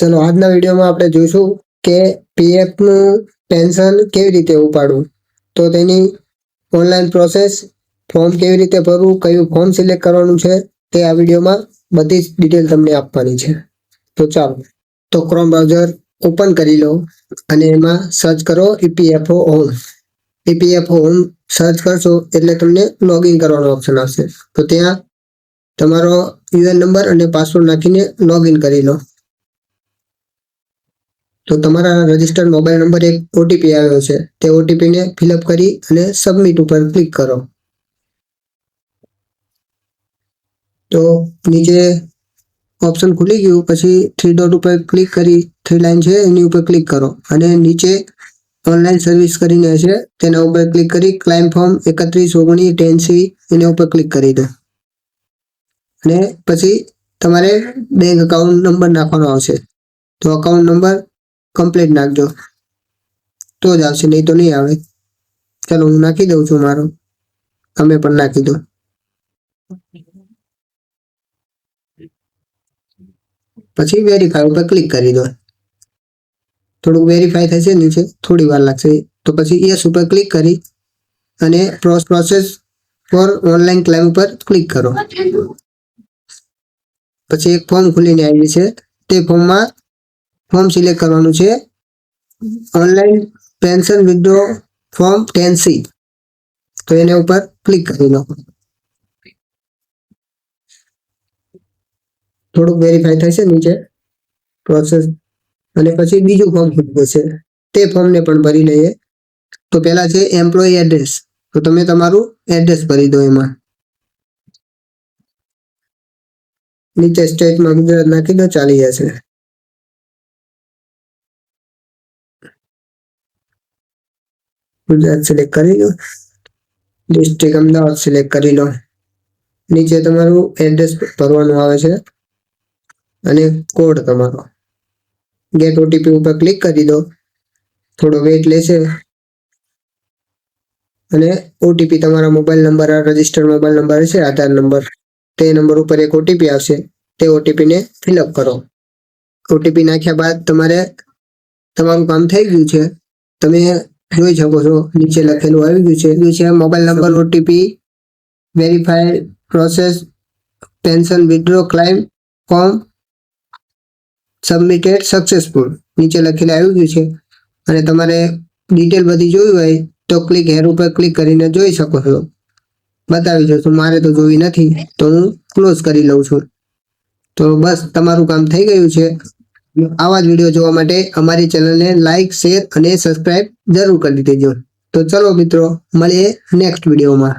ચલો આજના વિડીયોમાં આપણે જોઈશું કે પીએફ નું પેન્શન કેવી રીતે ઉપાડવું, તો તેની ઓનલાઈન પ્રોસેસ, ફોર્મ કેવી રીતે ભરવું, કયું ફોર્મ સિલેક્ટ કરવાનું છે તે આ વિડીયોમાં બધી જ ડિટેલ તમને આપવાની છે। તો ચાલો, તો ક્રોમ બ્રાઉઝર ઓપન કરી લો અને એમાં સર્ચ કરો EPFO home. EPFO home search કરશો એટલે તમને લોગિન કરવાનો ઓપ્શન આવશે। તો ત્યાં તમારો યુએન નંબર અને પાસવર્ડ નાખીને લોગિન કરી લો। તો તમારા રજિસ્ટર્ડ મોબાઈલ નંબર એક ઓટીપી આવ્યો છે, તે ઓટીપીને ફિલઅપ કરી અને સબમિટ ઉપર ક્લિક કરો। તો નીચે ઓપ્શન ખુલી ગયું, પછી થ્રી ડોટ ઉપર ક્લિક કરી, થ્રી લાઈન છે એની ઉપર ક્લિક કરો અને નીચે ઓનલાઈન સર્વિસ કરીને છે તેના ઉપર ક્લિક કરી ક્લાઇમ ફોર્મ 311910C એના ઉપર ક્લિક કરી દો અને પછી તમારે બેંક અકાઉન્ટ નંબર નાખવાનો આવશે। તો અકાઉન્ટ નંબર કમ્પ્લીટ નાખજો તો જ આવશે, નહીં તો નહીં આવે। ચાલો હું નાખી દઉં છું મારો, તમે પણ નાખી દો। પછી વેરીફાઈ ઉપર ક્લિક કરી દો। થોડુંક વેરીફાઈ થશે, નીચે થોડી વાર લાગશે, તો પછી યસ ઉપર ક્લિક કરી અને પ્રોસેસ ફોર ઓનલાઈન ક્લેમ ઉપર ક્લિક કરો। પછી એક ફોર્મ ખુલીને આવી છે, તે ફોર્મમાં ફોર્મ સિલેક્ટ કરવાનું છે online pension withdraw form 10C। તો એના ઉપર ક્લિક કરી લો। થોડુંક વેરીફાઈ થશે નીચે પ્રોસેસ, અને પછી બીજું ફોર્મ ખુલી જશે, તે ફોર્મને પણ ભરી લઈએ। તો પહેલા છે એમ્પ્લોયી એડ્રેસ, તો તમે તમારું એડ્રેસ ભરી દો। એમાં નીચે સ્ટેટમાં ગુજરાત નાખી દો, ચાલી જશે। ગુજરાત સિલેક્ટ કરી લો, ડિસ્ટ્રિક્ટ અમદાવાદ સિલેક્ટ કરી લો। નીચે તમારું એડ્રેસ ભરવાનું આવે છે અને કોડ તમારો। ગેટ ઓટીપી ઉપર ક્લિક કરી દો, થોડો વેઇટ લેશે અને ઓટીપી તમારા mobile number, registered mobile number છે આધાર નંબર, તે નંબર ઉપર એક ઓટીપી આવશે, તે ઓટીપીને ફિલઅપ કરો। ઓટીપી નાખ્યા બાદ તમારું કામ થઈ ગયું છે। તમે જોઈ શકો છો નીચે લખેલું આવી ગયું છે mobile number, OTP, verified process, pension withdraw climb form submitted successful નીચે લખેલું આવી ગયું છે। અને તમારે ડિટેલ બધી જોઈ હોય તો ક્લિક હેર ઉપર ક્લિક કરીને જોઈ શકો છો, બતાવી દઉં છું। મારે તો જોઈ નથી તો હું ક્લોઝ કરી લઉં છું। તો બસ તમારું કામ થઈ ગયું છે। આવા જ વિડીયો જોવા માટે અમારી ચેનલને લાઈક, શેર અને સબસ્ક્રાઇબ જરૂર કરી દેજો। તો ચલો મિત્રો, મળીએ નેક્સ્ટ વિડીયોમાં।